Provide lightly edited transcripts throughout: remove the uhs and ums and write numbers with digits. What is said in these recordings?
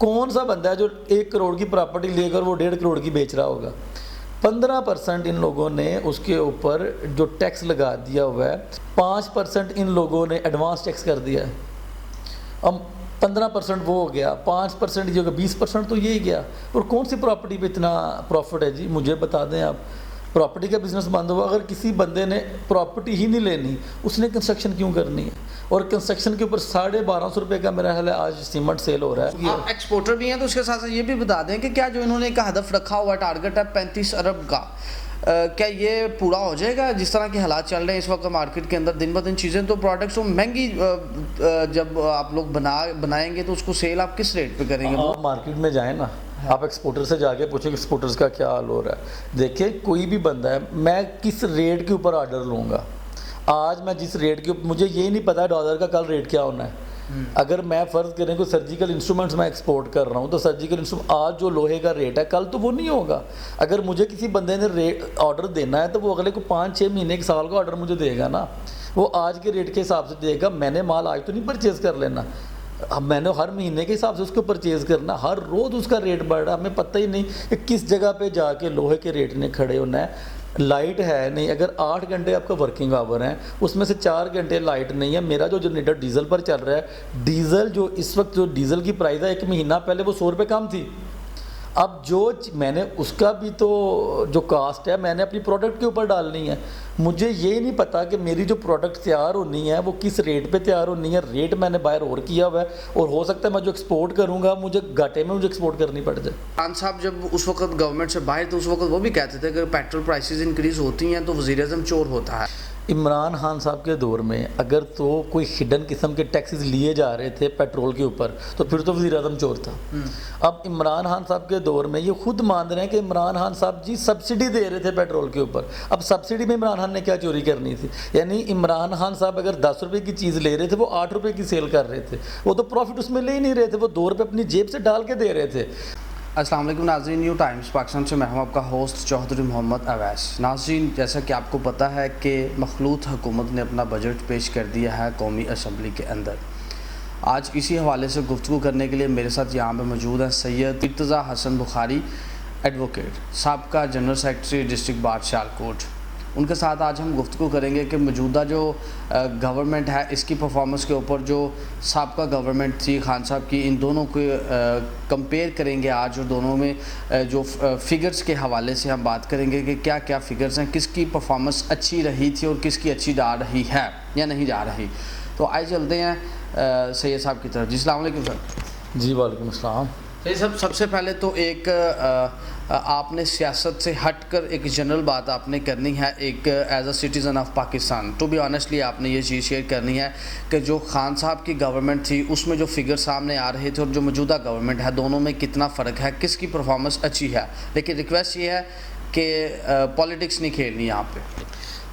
کون سا بندہ ہے جو 1 کروڑ کی پراپرٹی لے کر وہ 1.5 کروڑ کی بیچ رہا ہوگا؟ 15% ان لوگوں نے اس کے اوپر جو ٹیکس لگا دیا ہوا ہے، 5% ان لوگوں نے ایڈوانس ٹیکس کر دیا ہے. اب 15% وہ ہو گیا، 5% جو 20% تو یہی گیا. اور کون سی پراپرٹی پہ اتنا پروفٹ ہے جی؟ مجھے بتا دیں آپ. پراپرٹی کا بزنس بند ہوا. اگر کسی بندے نے پراپرٹی ہی نہیں لینی، اس نے کنسٹرکشن کیوں کرنی ہے؟ اور کنسٹرکشن کے اوپر 1250 روپے کا میرا خیال ہے آج سیمنٹ سیل ہو رہا ہے. آپ ایکسپورٹر بھی ہیں تو اس کے ساتھ ساتھ یہ بھی بتا دیں کہ کیا جو انہوں نے ایک ہدف رکھا ہوا ٹارگٹ ہے 35 ارب کا، کیا یہ پورا ہو جائے گا؟ جس طرح کے حالات چل رہے ہیں اس وقت مارکیٹ کے اندر، دن بدن چیزیں تو پروڈکٹس تو مہنگی، جب آپ لوگ بنائیں گے تو اس کو سیل آپ کس ریٹ پہ کریں گے؟ آپ مارکیٹ میں جائیں نا، آپ ایکسپورٹر سے جا کے پوچھیں کہ ایکسپورٹرز کا کیا حال ہو رہا ہے. دیکھیں کوئی بھی بندہ ہے، میں کس ریٹ کے اوپر آرڈر لوں گا؟ آج میں جس ریٹ کے اوپر، مجھے یہ نہیں پتا ڈالر کا کل ریٹ کیا ہونا ہے. اگر میں فرض کریں کہ سرجیکل انسٹرومنٹس میں ایکسپورٹ کر رہا ہوں تو سرجیکل انسٹرومنٹ آج جو لوہے کا ریٹ ہے کل تو وہ نہیں ہوگا. اگر مجھے کسی بندے نے آرڈر دینا ہے تو وہ اگلے کو 5-6 مہینے کے سال کا آرڈر مجھے دے گا نا. وہ آج کے ریٹ کے حساب سے دے گا. میں نے مال آج تو نہیں پرچیز کر لینا، میں نے ہر مہینے کے حساب سے اس کو پرچیز کرنا. ہر روز اس کا ریٹ بڑھ رہا ہے، ہمیں پتہ ہی نہیں کہ کس جگہ پہ جا کے لوہے کے ریٹ نے کھڑے ہونا ہے. لائٹ ہے نہیں، اگر 8 گھنٹے آپ کا ورکنگ آور ہیں، اس میں سے 4 گھنٹے لائٹ نہیں ہے. میرا جو جنریٹر ڈیزل پر چل رہا ہے، ڈیزل جو اس وقت جو ڈیزل کی پرائز ہے 1 مہینہ پہلے وہ 100 روپے کم تھی. اب جو میں نے اس کا بھی تو جو کاسٹ ہے میں نے اپنی پروڈکٹ کے اوپر ڈالنی ہے. مجھے یہ نہیں پتا کہ میری جو پروڈکٹ تیار ہونی ہے وہ کس ریٹ پہ تیار ہونی ہے. ریٹ میں نے باہر اور کیا ہوا ہے، اور ہو سکتا ہے میں جو ایکسپورٹ کروں گا مجھے گھاٹے میں مجھے ایکسپورٹ کرنی پڑ جائے. خان صاحب جب اس وقت گورنمنٹ سے باہر تو اس وقت وہ بھی کہتے تھے کہ پیٹرول پرائسز انکریز ہوتی ہیں تو وزیر اعظم چور ہوتا ہے. عمران خان صاحب کے دور میں اگر تو کوئی ہڈن قسم کے ٹیکسز لیے جا رہے تھے پیٹرول کے اوپر تو پھر تو وزیر اعظم چور تھا. اب عمران خان صاحب کے دور میں یہ خود مان رہے ہیں کہ عمران خان صاحب جی سبسڈی دے رہے تھے پیٹرول کے اوپر. اب سبسڈی میں عمران خان نے کیا چوری کرنی تھی؟ یعنی عمران خان صاحب اگر 10 روپے کی چیز لے رہے تھے وہ 8 روپے کی سیل کر رہے تھے. وہ تو پروفٹ اس میں لے ہی نہیں رہے تھے، وہ 2 روپے اپنی جیب سے ڈال کے دے رہے تھے. السلام علیکم ناظرین، نیو ٹائمز پاکستان سے میں ہوں آپ کا ہوسٹ چوہدری محمد اویس. ناظرین، جیسا کہ آپ کو پتہ ہے کہ مخلوط حکومت نے اپنا بجٹ پیش کر دیا ہے قومی اسمبلی کے اندر. آج اسی حوالے سے گفتگو کرنے کے لیے میرے ساتھ یہاں پہ موجود ہیں سید ارتضیٰ حسن بخاری ایڈوکیٹ، سابقہ general secretary district bar Sialkot. ان کے ساتھ آج ہم گفتگو کریں گے کہ موجودہ جو گورنمنٹ ہے اس کی پرفارمنس کے اوپر، جو سابقہ گورنمنٹ تھی خان صاحب کی، ان دونوں کو کمپیئر کریں گے آج، اور دونوں میں جو فگرز کے حوالے سے ہم بات کریں گے کہ کیا کیا فگرز ہیں، کس کی پرفارمنس اچھی رہی تھی اور کس کی اچھی جا رہی ہے یا نہیں جا رہی. تو آئے چلتے ہیں سید صاحب کی طرف. جی السلام علیکم سر. جی وعلیکم السلام. سب سے پہلے تو ایک آپ نے سیاست سے ہٹ کر ایک جنرل بات آپ نے کرنی ہے، ایک as a citizen of Pakistan. To be honestly آپ نے یہ چیز شیئر کرنی ہے کہ جو خان صاحب کی گورنمنٹ تھی اس میں جو فگر سامنے آ رہے تھے اور جو موجودہ گورنمنٹ ہے دونوں میں کتنا فرق ہے، کس کی پرفارمنس اچھی ہے. لیکن ریکویسٹ یہ ہے کہ پالیٹکس نہیں کھیلنی یہاں پہ.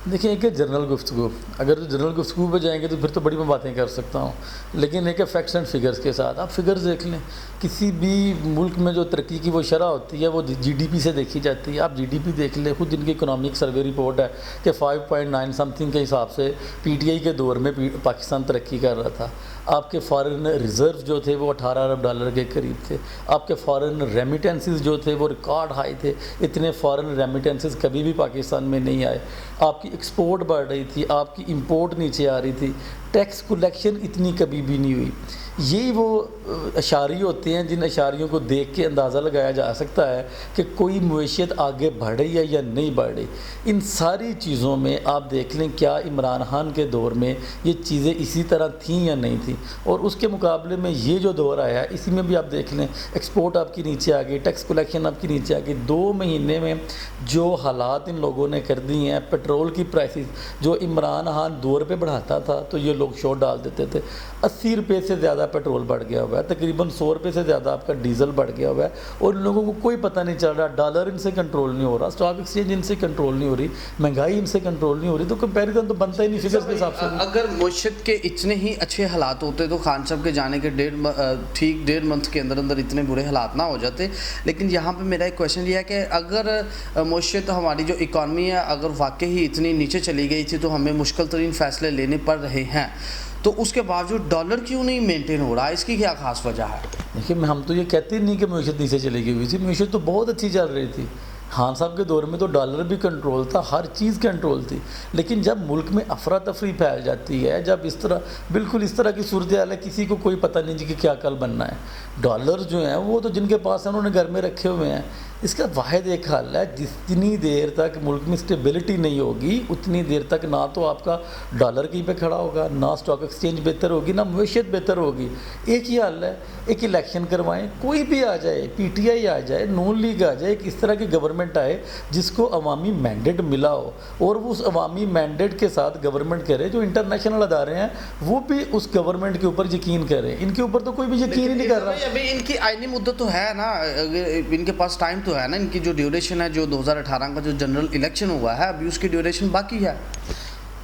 دیکھیں ایک ہے جنرل گفتگو، اگر جنرل گفتگو پہ جائیں گے تو پھر تو بڑی میں باتیں کر سکتا ہوں، لیکن ایک ہے فیکٹس اینڈ فگرز کے ساتھ. آپ فگرز دیکھ لیں، کسی بھی ملک میں جو ترقی کی وہ شرح ہوتی ہے وہ جی ڈی پی سے دیکھی جاتی ہے. آپ جی ڈی پی دیکھ لیں، خود ان کی اکنامک سروے رپورٹ ہے کہ 5.9 سم تھنگ کے حساب سے پی ٹی آئی کے دور میں پاکستان ترقی کر رہا تھا. آپ کے فارن ریزرو جو تھے وہ 18 ارب ڈالر کے قریب تھے. آپ کے فارن ریمیٹنسز جو تھے وہ ریکارڈ ہائی تھے. اتنے فارن ریمیٹنسز کبھی بھی پاکستان میں نہیں آئے. آپ کی ایکسپورٹ بڑھ رہی تھی، آپ کی امپورٹ نیچے آ رہی تھی. ٹیکس کلیکشن اتنی کبھی بھی نہیں ہوئی. یہی وہ اشاریے ہوتے ہیں جن اشاریوں کو دیکھ کے اندازہ لگایا جا سکتا ہے کہ کوئی معیشت آگے بڑھ رہی ہے یا نہیں بڑھ رہی. ان ساری چیزوں میں آپ دیکھ لیں کیا عمران خان کے دور میں یہ چیزیں اسی طرح تھیں یا نہیں تھیں، اور اس کے مقابلے میں یہ جو دور آیا ہے اسی میں بھی آپ دیکھ لیں ایکسپورٹ آپ کی نیچے آ گئی، ٹیکس کلیکشن آپ کی نیچے آ گئی. 2 مہینے میں جو حالات ان لوگوں نے کر دی ہیں، پیٹرول کی پرائسز جو عمران خان 2 روپے بڑھاتا تھا تو یہ لوگ شوٹ ڈال دیتے تھے. 80 روپے سے زیادہ پیٹرول بڑھ گیا ہوا ہے، تقریباً 100 روپے سے زیادہ آپ کا ڈیزل بڑھ گیا ہوا ہے، اور ان لوگوں کو کوئی پتہ نہیں چل رہا. ڈالر ان سے کنٹرول نہیں ہو رہا، اسٹاک ایکسچینج ان سے کنٹرول نہیں ہو رہی، مہنگائی ان سے کنٹرول نہیں ہو رہی. تو کمپیریزن تو بنتا ہی نہیں فگرز کے حساب سے. اگر معیشت کے اتنے ہی اچھے حالات ہوتے تو خان صاحب کے جانے کے 1.5 منتھ کے اندر اتنے برے حالات نہ ہو جاتے. لیکن یہاں پہ میرا ایک کویشچن یہ ہے کہ اگر معیشت ہماری جو اکانومی ہے اگر واقعی اتنی نیچے چلی گئی تھی تو ہمیں مشکل ترین فیصلے لینے پڑ رہے ہیں، تو اس کے باوجود ڈالر کیوں نہیں مینٹین ہو رہا ہے؟ اس کی کیا خاص وجہ ہے؟ دیکھیے ہم تو یہ کہتے ہی نہیں کہ معیشت نیچے چلی گئی ہوئی تھی، معیشت تو بہت اچھی چل رہی تھی. خان صاحب کے دور میں تو ڈالر بھی کنٹرول تھا، ہر چیز کنٹرول تھی. لیکن جب ملک میں افراتفری پھیل جاتی ہے، جب اس طرح بالکل اس طرح کی صورتحال ہے، کسی کو کوئی پتہ نہیں جی کہ کیا کل بننا ہے. ڈالر جو ہیں وہ تو جن کے پاس ہیں انہوں نے گھر میں رکھے ہوئے ہیں. اس کا واحد ایک حل ہے، جتنی دیر تک ملک میں اسٹیبلٹی نہیں ہوگی اتنی دیر تک نہ تو آپ کا ڈالر کہیں پہ کھڑا ہوگا، نہ اسٹاک ایکسچینج بہتر ہوگی، نہ معیشت بہتر ہوگی. ایک ہی حل ہے، ایک الیکشن کروائیں، کوئی بھی آ جائے، پی ٹی آئی آ جائے، نون لیگ آ جائے، ایک اس طرح کی گورنمنٹ آئے جس کو عوامی مینڈیٹ ملا ہو اور وہ اس عوامی مینڈیٹ کے ساتھ گورنمنٹ کرے. جو انٹرنیشنل ادارے ہیں وہ بھی اس گورنمنٹ کے اوپر یقین کریں. ان کے اوپر تو کوئی بھی یقین ہی نہیں کر رہا. ابھی ان کی آئینی مدت تو ہے نا، ان کے پاس ٹائم تو ہے نا، ان کی جو ڈیوریشن ہے، جو 2018 کا جو جنرل الیکشن ہوا ہے ابھی اس کی ڈیوریشن باقی ہے.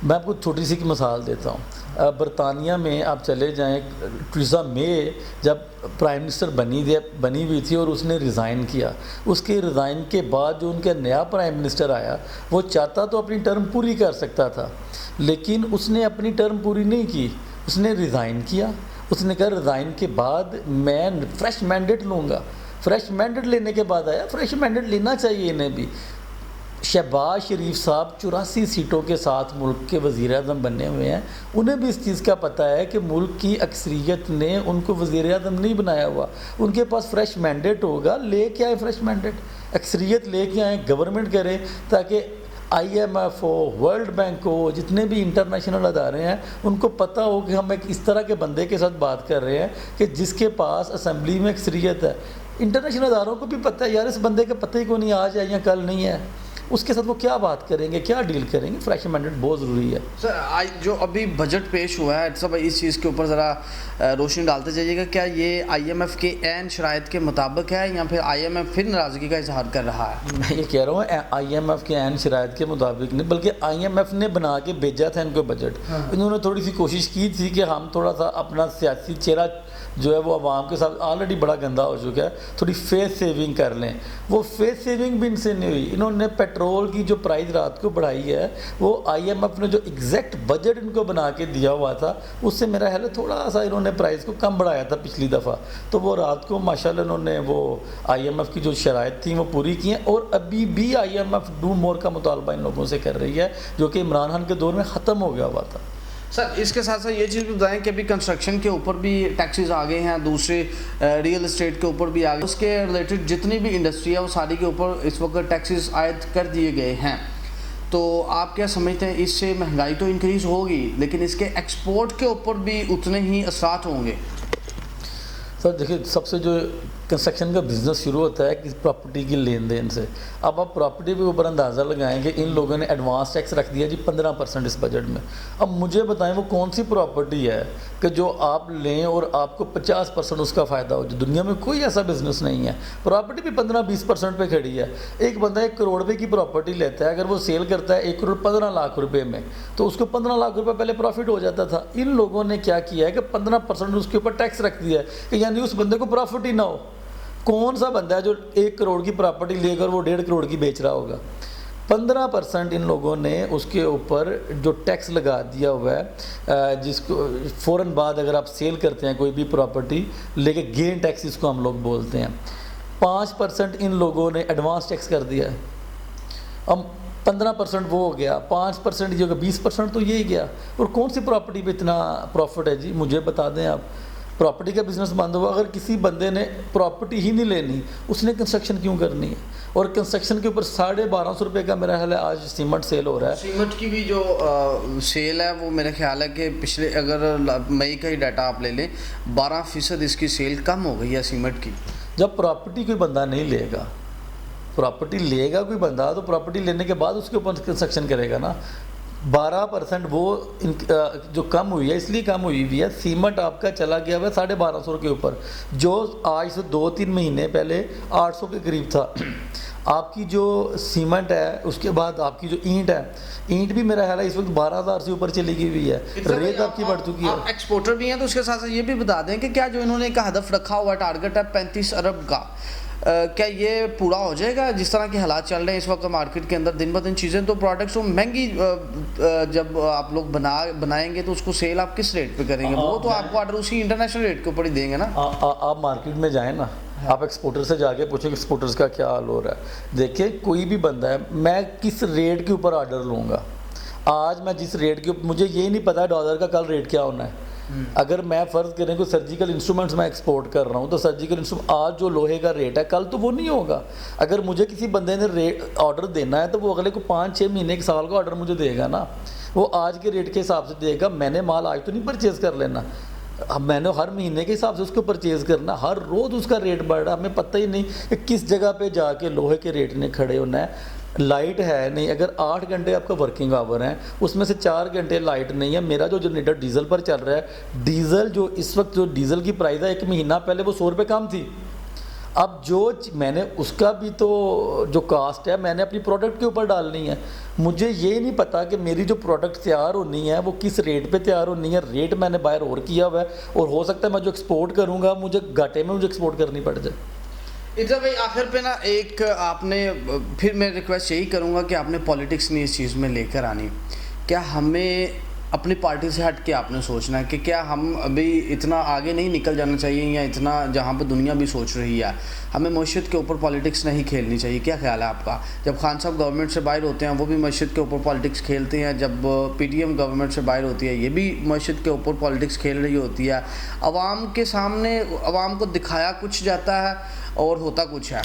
میں آپ کو چھوٹی سی مثال دیتا ہوں. برطانیہ میں آپ چلے جائیں، ٹریزا مے جب پرائم منسٹر بنی ہوئی تھی اور اس نے ریزائن کیا، اس کے ریزائن کے بعد جو ان کا نیا پرائم منسٹر آیا وہ چاہتا تو اپنی ٹرم پوری کر سکتا تھا، لیکن اس نے اپنی ٹرم پوری نہیں کی، اس نے ریزائن کیا. اس نے کہا ریزائن کے بعد میں فریش مینڈیٹ لوں گا. فریش مینڈیٹ لینے کے بعد آیا، فریش مینڈیٹ لینا چاہیے انہیں بھی. شہباز شریف صاحب 84 سیٹوں کے ساتھ ملک کے وزیر اعظم بنے ہوئے ہیں. انہیں بھی اس چیز کا پتہ ہے کہ ملک کی اکثریت نے ان کو وزیر اعظم نہیں بنایا ہوا. ان کے پاس فریش مینڈیٹ ہوگا، لے کے آئے فریش مینڈیٹ، اکثریت لے کے آئیں، گورنمنٹ کرے، تاکہ آئی ایم ایف ہو، ورلڈ بینک ہو، جتنے بھی انٹرنیشنل ادارے ہیں ان کو پتہ ہو کہ ہم ایک اس طرح کے بندے کے ساتھ بات کر رہے ہیں کہ جس کے پاس اسمبلی میں اکثریت ہے. انٹرنیشنل اداروں کو بھی پتہ ہے یار اس بندے کا پتہ ہی کو نہیں، آج ہے یا کل نہیں ہے، اس کے ساتھ وہ کیا بات کریں گے، کیا ڈیل کریں گے. فریش مینڈیٹ بہت ضروری ہے. سر جو ابھی بجٹ پیش ہوا ہے سب اس چیز کے اوپر ذرا روشنی ڈالتے جائیے گا، کیا یہ آئی ایم ایف کے عین شرائط کے مطابق ہے یا پھر آئی ایم ایف پھر ناراضگی کا اظہار کر رہا ہے؟ میں یہ کہہ رہا ہوں آئی ایم ایف کے عین شرائط کے مطابق نہیں، بلکہ آئی ایم ایف نے بنا کے بھیجا تھا ان کو بجٹ. انہوں نے تھوڑی سی کوشش کی تھی کہ ہم تھوڑا سا اپنا سیاسی چہرہ جو ہے وہ عوام کے ساتھ آلریڈی بڑا گندا ہو چکا ہے، تھوڑی فیس سیونگ کر لیں. وہ فیس سیونگ بھی ان سے نہیں ہوئی. انہوں نے پیٹرول کی جو پرائز رات کو بڑھائی ہے، وہ آئی ایم ایف نے جو ایگزیکٹ بجٹ ان کو بنا کے دیا ہوا تھا اس سے میرا خیال ہے تھوڑا سا انہوں نے پرائز کو کم بڑھایا تھا پچھلی دفعہ. تو وہ رات کو ماشاءاللہ انہوں نے وہ آئی ایم ایف کی جو شرائط تھیں وہ پوری کی ہیں، اور ابھی بھی I M F do more کا مطالبہ ان لوگوں سے کر رہی ہے جو کہ عمران خان کے دور میں ختم ہو گیا ہوا تھا. سر اس کے ساتھ ساتھ یہ چیز بھی بتائیں کہ ابھی کنسٹرکشن کے اوپر بھی ٹیکسز آ گئے ہیں، دوسرے ریئل اسٹیٹ کے اوپر بھی آ گئے، اس کے ریلیٹڈ جتنی بھی انڈسٹری ہے وہ ساری کے اوپر اس وقت ٹیکسز عائد کر دیے گئے ہیں. تو آپ کیا سمجھتے ہیں، اس سے مہنگائی تو انکریز ہوگی لیکن اس کے ایکسپورٹ کے اوپر بھی اتنے ہی اثرات ہوں گے؟ سر دیکھیے، سب سے جو کنسٹرکشن کا بزنس شروع ہوتا ہے کسی پراپرٹی کی لین دین سے. اب آپ پراپرٹی کے اوپر اندازہ لگائیں کہ ان لوگوں نے ایڈوانس ٹیکس رکھ دیا جی 15% اس بجٹ میں. اب مجھے بتائیں وہ کون سی پراپرٹی ہے کہ جو آپ لیں اور آپ کو 50% اس کا فائدہ ہو. جو دنیا میں کوئی ایسا بزنس نہیں ہے. پراپرٹی بھی 15-20% پہ کھڑی ہے. ایک بندہ 1 کروڑ روپے کی پراپرٹی لیتا ہے، اگر وہ سیل کرتا ہے 1 کروڑ 15 لاکھ روپے میں، تو اس کو 15 لاکھ روپے پہلے پروفٹ ہو جاتا تھا. ان لوگوں نے کیا کیا ہے کہ 15% اس کے اوپر ٹیکس رکھ دیا ہے کہ یعنی اس بندے کو پروفٹ ہی نہ ہو. کون سا بندہ ہے جو 1 کروڑ کی پراپرٹی لے کر وہ 1.5 کروڑ کی بیچ رہا ہوگا؟ 15% ان لوگوں نے اس کے اوپر جو ٹیکس لگا دیا ہوا ہے، جس کو فوراً بعد اگر آپ سیل کرتے ہیں کوئی بھی پراپرٹی لے کے، گین ٹیکس اس کو ہم لوگ بولتے ہیں. 5% ان لوگوں نے ایڈوانس ٹیکس کر دیا ہے. اب 15% وہ ہو گیا، 5% یہ ہوگا، 20% تو یہی گیا. اور کون سی پراپرٹی پہ اتنا پروفٹ ہے جی؟ مجھے بتا دیں آپ. پراپرٹی کا بزنس بند ہوا. اگر کسی بندے نے پراپرٹی ہی نہیں لینی، اس نے کنسٹرکشن کیوں کرنی ہے؟ اور کنسٹرکشن کے اوپر 1250 روپے کا میرا خیال ہے آج سیمنٹ سیل ہو رہا ہے. سیمنٹ کی بھی جو سیل ہے وہ میرا خیال ہے کہ پچھلے اگر مئی کا ہی ڈیٹا آپ لے لیں 12% اس کی سیل کم ہو گئی ہے سیمنٹ کی. جب پراپرٹی کوئی بندہ نہیں لے گا، پراپرٹی لے گا کوئی بندہ تو پراپرٹی لینے کے بعد اس کے اوپر کنسٹرکشن کرے گا نا. 12% وہ جو کم ہوئی ہے اس لیے کم ہوئی ہے. سیمنٹ آپ کا چلا گیا ہوا ہے 1250 کے اوپر، جو آج سے 2-3 مہینے پہلے 800 کے قریب تھا. آپ کی جو سیمنٹ ہے اس کے بعد آپ کی جو اینٹ ہے، اینٹ بھی میرا خیال ہے اس وقت 12,000 سے اوپر چلی گئی ہوئی ہے، ریت آپ کی بڑھ چکی ہے. آپ ایکسپورٹر بھی ہیں تو اس کے ساتھ ساتھ یہ بھی بتا دیں کہ کیا جو انہوں نے ایک ہدف رکھا ہوا ٹارگٹ ہے 35 ارب کا، کیا یہ پورا ہو جائے گا؟ جس طرح کے حالات چل رہے ہیں اس وقت مارکیٹ کے اندر دن بہ دن چیزیں، تو پروڈکٹس تو مہنگی، جب آپ لوگ بنائیں گے تو اس کو سیل آپ کس ریٹ پہ کریں گے؟ وہ تو آپ کو آرڈر اسی انٹرنیشنل ریٹ کے اوپر ہی دیں گے نا. آپ مارکیٹ میں جائیں نا، آپ ایکسپورٹر سے جا کے پوچھیں ایکسپورٹرز کا کیا حال ہو رہا ہے. دیکھیں کوئی بھی بندہ ہے، میں کس ریٹ کے اوپر آرڈر لوں گا؟ آج میں جس ریٹ کے اوپر، مجھے یہ نہیں پتا ڈالر کا کل ریٹ کیا ہونا ہے. اگر میں فرض کریں کہ سرجیکل انسٹرومنٹس میں ایکسپورٹ کر رہا ہوں تو سرجیکل انسٹرومنٹ آج جو لوہے کا ریٹ ہے کل تو وہ نہیں ہوگا. اگر مجھے کسی بندے نے آرڈر دینا ہے تو وہ اگلے کو 5-6 مہینے کے سال کا آرڈر مجھے دے گا نا، وہ آج کے ریٹ کے حساب سے دے گا. میں نے مال آج تو نہیں پرچیز کر لینا، اب میں نے ہر مہینے کے حساب سے اس کو پرچیز کرنا. ہر روز اس کا ریٹ بڑھ رہا ہے، ہمیں پتہ ہی نہیں کہ کس جگہ پہ جا کے لوہے کے ریٹ نے کھڑے ہونا ہے. لائٹ ہے نہیں، اگر 8 گھنٹے آپ کا ورکنگ آور ہیں اس میں سے 4 گھنٹے لائٹ نہیں ہے. میرا جو جنریٹر ڈیزل پر چل رہا ہے، ڈیزل جو اس وقت جو ڈیزل کی پرائز ہے 1 مہینہ پہلے وہ 100 روپے کم تھی. اب جو میں نے اس کا بھی تو جو کاسٹ ہے میں نے اپنی پروڈکٹ کے اوپر ڈالنی ہے. مجھے یہ نہیں پتا کہ میری جو پروڈکٹ تیار ہونی ہے وہ کس ریٹ پہ تیار ہونی ہے. ریٹ میں نے باہر اور کیا ہوا ہے، اور ہو سکتا ہے میں جو ایکسپورٹ کروں گا مجھے گھاٹے میں مجھے ایکسپورٹ کرنی پڑ جائے. ادھر بھائی آخر پہ نا ایک آپ نے، پھر میں ریکویسٹ یہی کروں گا کہ آپ نے پولیٹکس نہیں اس چیز میں لے کر آنی. کیا ہمیں اپنی پارٹی سے ہٹ کے آپ نے سوچنا ہے کہ کیا ہم ابھی اتنا آگے نہیں نکل جانا چاہیے، یا اتنا جہاں پہ دنیا بھی سوچ رہی ہے ہمیں معیشت کے اوپر پولیٹکس نہیں کھیلنی چاہیے؟ کیا خیال ہے آپ کا؟ جب خان صاحب گورنمنٹ سے باہر ہوتے ہیں وہ بھی معیشت کے اوپر پولیٹکس کھیلتے ہیں، جب پی ٹی ایم گورنمنٹ سے باہر ہوتی ہے یہ بھی معیشت کے اوپر پولیٹکس کھیل رہی ہوتی ہے. عوام کے سامنے عوام کو دکھایا کچھ جاتا ہے اور ہوتا کچھ ہے.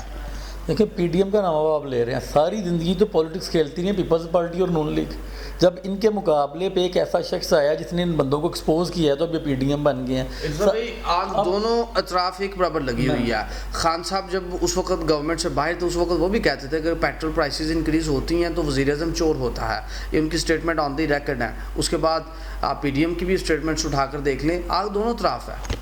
دیکھیں پی ڈی ایم کا نام آپ لے رہے ہیں، ساری زندگی تو پولیٹکس کھیلتی ہیں پیپلز پارٹی اور نون لیگ. جب ان کے مقابلے پہ ایک ایسا شخص آیا جس نے ان بندوں کو ایکسپوز کیا ہے تو اب یہ پی ڈی ایم بن گئے ہیں. آگ دونوں اطراف ایک برابر لگی ہوئی ہے. خان صاحب جب اس وقت گورنمنٹ سے باہر تو اس وقت وہ بھی کہتے تھے کہ پیٹرول پرائسز انکریز ہوتی ہیں تو وزیر اعظم چور ہوتا ہے، یہ ان کی اسٹیٹمنٹ آن دی ریکارڈ ہے. اس کے بعد آپ پی ڈی ایم کی بھی اسٹیٹمنٹس اٹھا کر دیکھ لیں، آگ دونوں طرف ہے.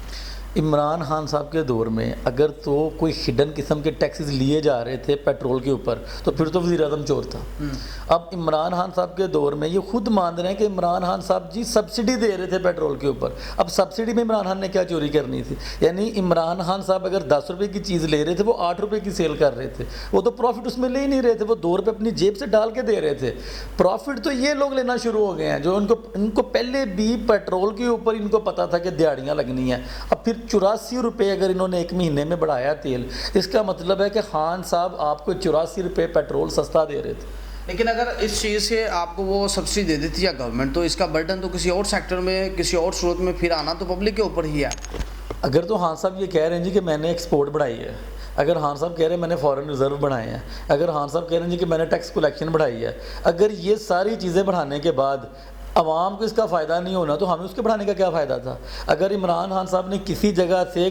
عمران خان صاحب کے دور میں اگر تو کوئی ہڈن قسم کے ٹیکسز لیے جا رہے تھے پیٹرول کے اوپر تو پھر تو وزیر اعظم چور تھا. اب عمران خان صاحب کے دور میں یہ خود مان رہے ہیں کہ عمران خان صاحب جی سبسڈی دے رہے تھے پیٹرول کے اوپر. اب سبسڈی میں عمران خان نے کیا چوری کرنی تھی؟ یعنی عمران خان صاحب اگر 10 روپے کی چیز لے رہے تھے وہ 8 روپے کی سیل کر رہے تھے، وہ تو پروفٹ اس میں لے ہی نہیں رہے تھے، وہ 2 روپے اپنی جیب سے ڈال کے دے رہے تھے. پروفٹ تو یہ لوگ لینا شروع ہو گئے ہیں جو ان کو پہلے بھی پیٹرول کے اوپر ان کو پتا تھا کہ دیہڑیاں لگنی ہیں. اب پھر 84 روپے اگر انہوں نے 1 مہینے میں بڑھایا تیل، اس کا مطلب ہے کہ خان صاحب آپ کو 84 روپے پیٹرول سستا دے رہے تھے. لیکن اگر اس چیز سے آپ کو وہ سبسڈی دے دیتی ہے گورنمنٹ تو اس کا برڈن تو کسی اور سیکٹر میں کسی اور صورت میں پھر آنا تو پبلک کے اوپر ہی ہے. اگر تو خان صاحب یہ کہہ رہے ہیں جی کہ میں نے ایکسپورٹ بڑھائی ہے، اگر خان صاحب کہہ رہے ہیں میں نے فارن ریزرو بڑھائے ہیں، اگر خان صاحب کہہ رہے ہیں جی کہ میں نے ٹیکس کلیکشن بڑھائی ہے، اگر یہ ساری چیزیں بڑھانے کے بعد عوام کو اس کا فائدہ نہیں ہونا تو ہمیں اس کے بڑھانے کا کیا فائدہ تھا؟ اگر عمران خان صاحب نے کسی جگہ سے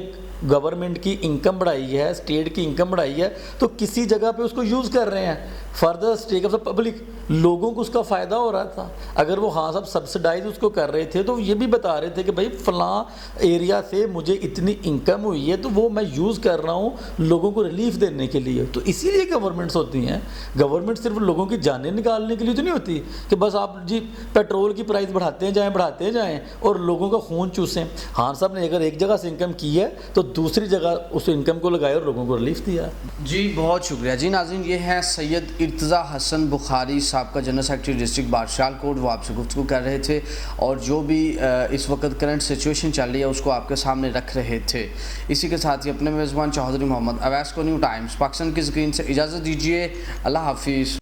گورنمنٹ کی انکم بڑھائی ہے، اسٹیٹ کی انکم بڑھائی ہے تو کسی جگہ پہ اس کو یوز کر رہے ہیں for the stack of the public, لوگوں کو اس کا فائدہ ہو رہا تھا. اگر وہ خان صاحب سبسڈائز اس کو کر رہے تھے تو یہ بھی بتا رہے تھے کہ بھائی فلاں ایریا سے مجھے اتنی انکم ہوئی ہے تو وہ میں یوز کر رہا ہوں لوگوں کو ریلیف دینے کے لیے. تو اسی لیے گورنمنٹس ہوتی ہیں. گورنمنٹ صرف لوگوں کی جانیں نکالنے کے لیے تو نہیں ہوتی کہ بس آپ جی پیٹرول کی پرائز بڑھاتے جائیں اور لوگوں کا خون چوسیں. خان صاحب نے اگر ایک جگہ سے انکم کی ہے تو دوسری جگہ اس انکم کو لگائے اور لوگوں کو ریلیف دیا. جی بہت شکریہ. جی ناظرین، یہ ہیں سید ارتضیٰ حسن بخاری صاحب کا general secretary district bar Sialkot. وہ آپ سے گفتگو کر رہے تھے اور جو بھی اس وقت کرنٹ سچویشن چل رہی ہے اس کو آپ کے سامنے رکھ رہے تھے. اسی کے ساتھ ہی اپنے میزبان چوہدری محمد اویس کو نیو ٹائمز پاکستان کی اسکرین سے اجازت دیجیے. اللہ حافظ.